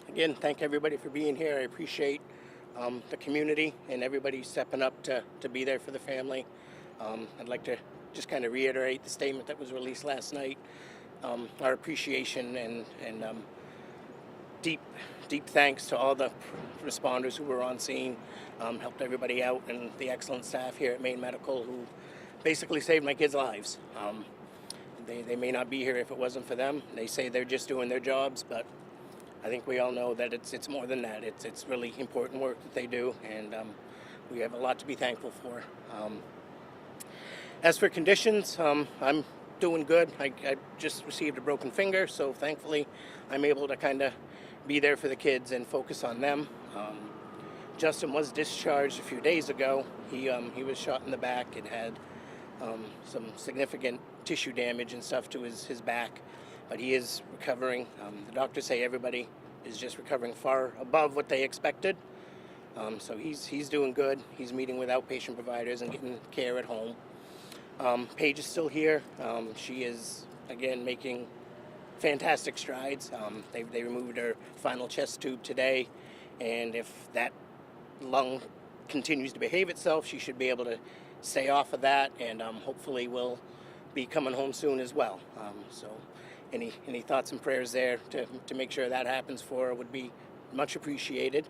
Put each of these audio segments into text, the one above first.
Again, thank everybody for being here. I appreciate the community and everybody stepping up to be there for the family. I'd like to just kind of reiterate the statement that was released last night. Our appreciation and deep, deep thanks to all the responders who were on scene, helped everybody out, and the excellent staff here at Maine Medical who basically saved my kids' lives. They may not be here if it wasn't for them. They say they're just doing their jobs, but I think we all know that it's more than that. It's really important work that they do, and we have a lot to be thankful for. As for conditions, I'm doing good. I just received a broken finger, so thankfully I'm able to kind of be there for the kids and focus on them. Justin was discharged a few days ago. He was shot in the back and had some significant tissue damage and stuff to his back, but he is recovering. The doctors say everybody is just recovering far above what they expected. So he's doing good. He's meeting with outpatient providers and getting care at home. Paige is still here. She is, again, making fantastic strides. They removed her final chest tube today, and if that lung continues to behave itself, she should be able to stay off of that, and hopefully will be coming home soon as well. So any thoughts and prayers there to make sure that happens for her would be much appreciated.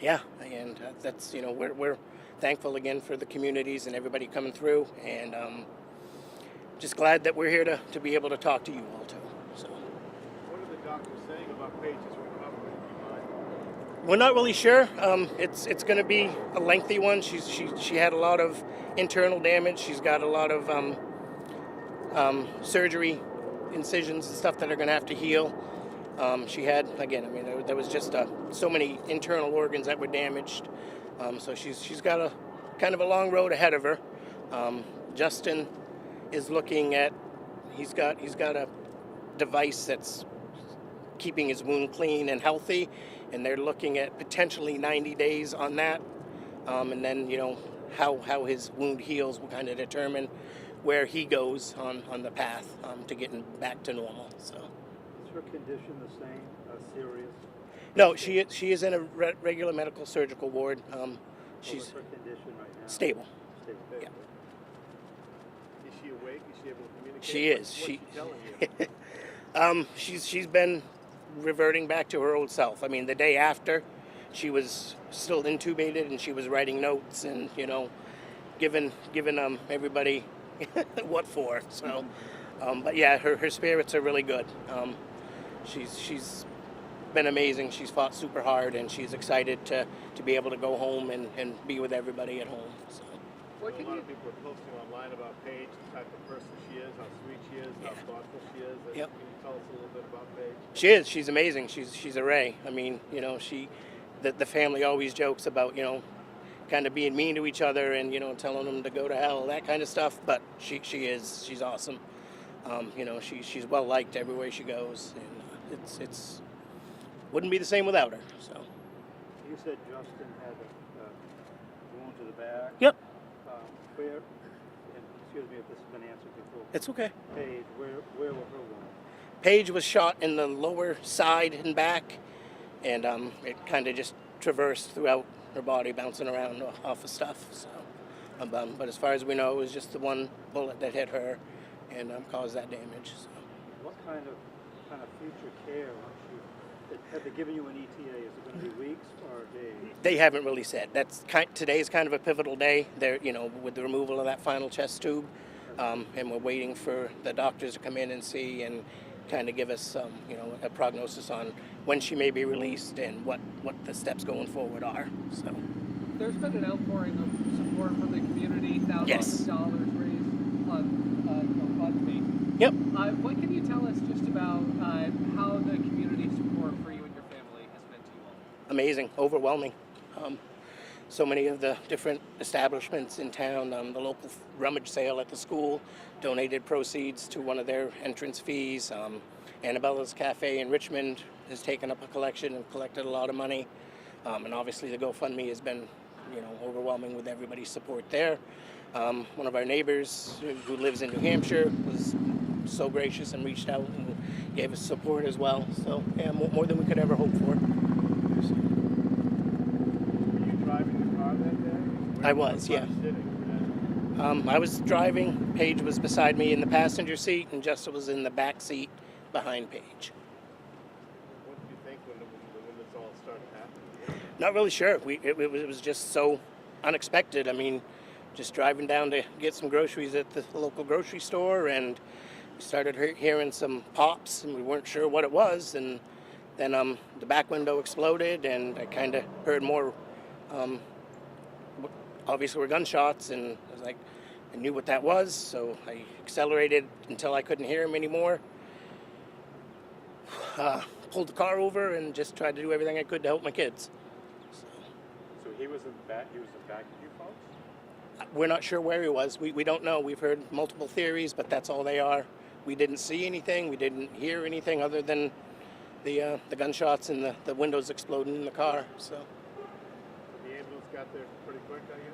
Yeah, and that's, we're thankful again for the communities and everybody coming through, and just glad that we're here to be able to talk to you all too. So what are the doctors saying about Paige's recovery? we're not really sure. It's going to be a lengthy one. She had a lot of internal damage. She's got a lot of surgery, incisions and stuff that are going to have to heal. She had, again, there was just so many internal organs that were damaged. So she's got a kind of a long road ahead of her. Justin is looking at, he's got a device that's keeping his wound clean and healthy, and they're looking at potentially 90 days on that. And then, how his wound heals will kind of determine where he goes on the path to getting back to normal. So. Is her condition the same, serious? No, she is in a regular medical surgical ward. She's her condition right now? stable. Stable. Yeah. Is she awake? Is she able to communicate? She is. What's she telling you? She's been reverting back to her old self. The day after, she was still intubated and she was writing notes and giving everybody what for. So, but yeah, her spirits are really good. She's been amazing. She's fought super hard, and she's excited to be able to go home and be with everybody at home. So. A lot of people are posting online about Paige, the type of person she is, how sweet she is, how thoughtful she is. Yep. Can you tell us a little bit about Paige? She is. She's amazing. She's a ray. The family always jokes about, kind of being mean to each other and, telling them to go to hell, that kind of stuff. But she's awesome. She's well liked everywhere she goes, and it's wouldn't be the same without her. So. You said Justin had a wound to the back. Yep. Where? And excuse me if this has been answered before. It's okay. Paige, where were her wounds? Paige was shot in the lower side and back, and it kind of just traversed throughout her body, bouncing around off of stuff. So, but as far as we know, it was just the one bullet that hit her and caused that damage. So. What kind of future care once you? Have they given you an ETA? Is it going to be weeks or days? They haven't really said. Today's kind of a pivotal day. They're with the removal of that final chest tube, and we're waiting for the doctors to come in and see and kind of give us a prognosis on when she may be released and what the steps going forward are. So. There's been an outpouring of support from the community, thousands of dollars raised on GoFundMe. Yep. What can you tell us just about how the community support for you and your family has been to you all? Amazing, overwhelming. So many of the different establishments in town, the local rummage sale at the school donated proceeds to one of their entrance fees. Annabella's Cafe in Richmond has taken up a collection and collected a lot of money. And obviously the GoFundMe has been, overwhelming with everybody's support there. One of our neighbors who lives in New Hampshire was so gracious and reached out and gave us support as well. So yeah, more than we could ever hope for. Were you driving the car that day? I was, yeah. I was driving. Paige was beside me in the passenger seat, and Justin was in the back seat behind Paige. What did you think when this all started happening? Not really sure. It was just so unexpected. I mean, just driving down to get some groceries at the local grocery store, and we started hearing some pops, and we weren't sure what it was. And then the back window exploded, and I kind of heard more. Obviously, were gunshots, and I was like, I knew what that was, so I accelerated until I couldn't hear him anymore. Pulled the car over and just tried to do everything I could to help my kids. So he was in the back. He was in the back of you folks. We're not sure where he was. We don't know. We've heard multiple theories, but that's all they are. We didn't see anything. We didn't hear anything other than the gunshots and the windows exploding in the car. So The ambulance got there pretty quick, I guess.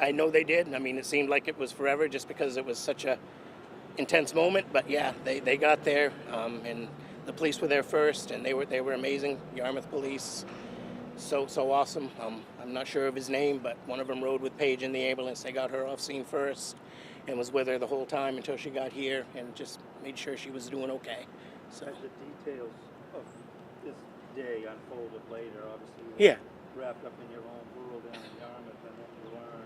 I know they did. I mean, it seemed like it was forever just because it was such a intense moment. But yeah, they got there, and the police were there first, and they were amazing. Yarmouth police, so awesome. I'm not sure of his name, but one of them rode with Paige in the ambulance. They got her off scene first, and was with her the whole time until she got here, and just made sure she was doing okay. So As the details of this day unfolded later, obviously you yeah, were wrapped up in your own world down in Yarmouth, and then you learn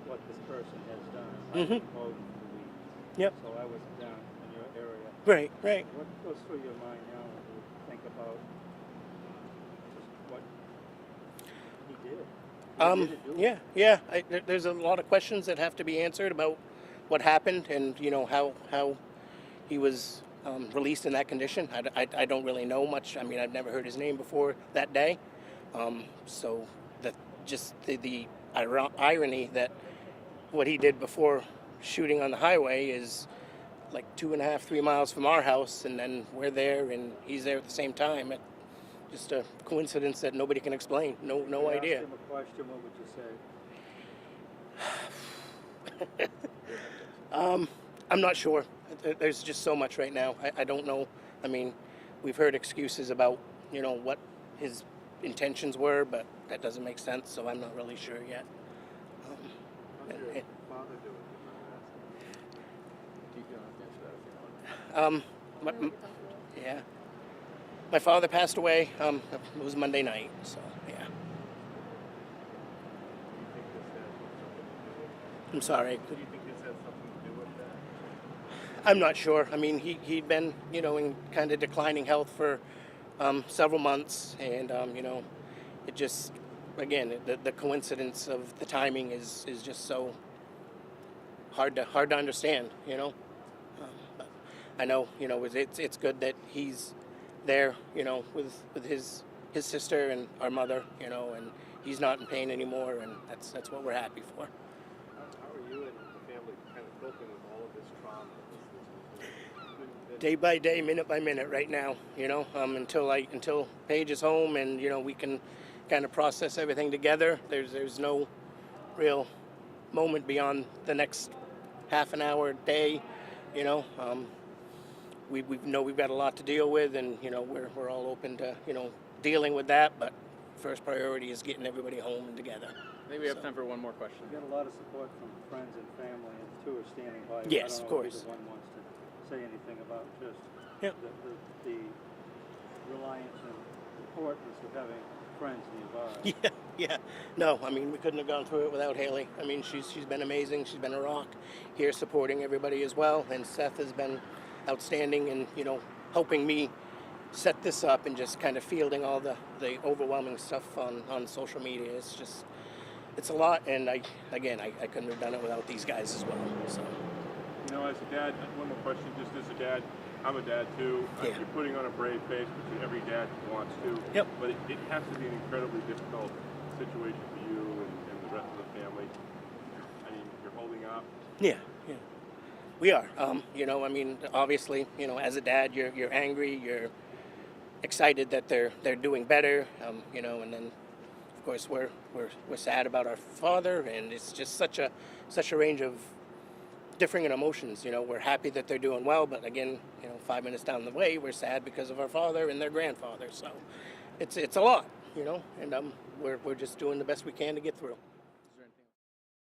what this person has done. I Mhm. was involved for the week, Yep. so I wasn't down in your area. right. What goes through your mind now when you think about just what he did? What did it do? Yeah. There's a lot of questions that have to be answered about what happened, and how he was released in that condition. I don't really know much. I mean, I've never heard his name before that day. So the irony that what he did before shooting on the highway is like 2.5, 3 miles from our house, and then we're there and he's there at the same time. Just a coincidence that nobody can explain. No If you idea. asked him a question, what would you say? I'm not sure. There's just so much right now. I don't know. I mean, we've heard excuses about, what his intentions were, but that doesn't make sense, so I'm not really sure yet. How's your and- father doing? You don't have to answer that if you want. Yeah. My father passed away. It was Monday night, so yeah. Do you think this has something to do with? I'm sorry. Do you think this has something to do with that? I'm not sure. I mean, he'd been, in kind of declining health for several months, and it just, again, the coincidence of the timing is just so hard to understand. But I know, it's good that he's there, with his sister and our mother, and he's not in pain anymore, and that's what we're happy for. How are you and the family kind of coping with all of this trauma? Day by day, minute by minute, right now, until Paige is home and we can kind of process everything together. There's no real moment beyond the next half an hour, day. We know we've got a lot to deal with, and we're all open to dealing with that. But first priority is getting everybody home and together. Maybe we have time for one more question. You got a lot of support from friends and family, and two are standing by you. Yes, I of don't know course. if either one wants to say anything about just Yep. the reliance and importance of having friends nearby. Yeah. No, I mean, we couldn't have gone through it without Haley. I mean, she's been amazing. She's been a rock here, supporting everybody as well. And Seth has been outstanding, and helping me set this up and just kind of fielding all the overwhelming stuff on social media. It's a lot, and I couldn't have done it without these guys as well. So As a dad, one more question, just as a dad, I'm a dad too. Yeah. You're putting on a brave face, which every dad wants to. Yep. But it has to be an incredibly difficult situation for you and the rest of the family. I mean, you're holding up. yeah. We are. I mean, obviously, as a dad, you're angry, you're excited that they're doing better, and then of course we're sad about our father, and it's just such a range of differing in emotions. You know, we're happy that they're doing well, but again, you know, 5 minutes down the way, we're sad because of our father and their grandfather. So it's a lot, you know, and we're just doing the best we can to get through.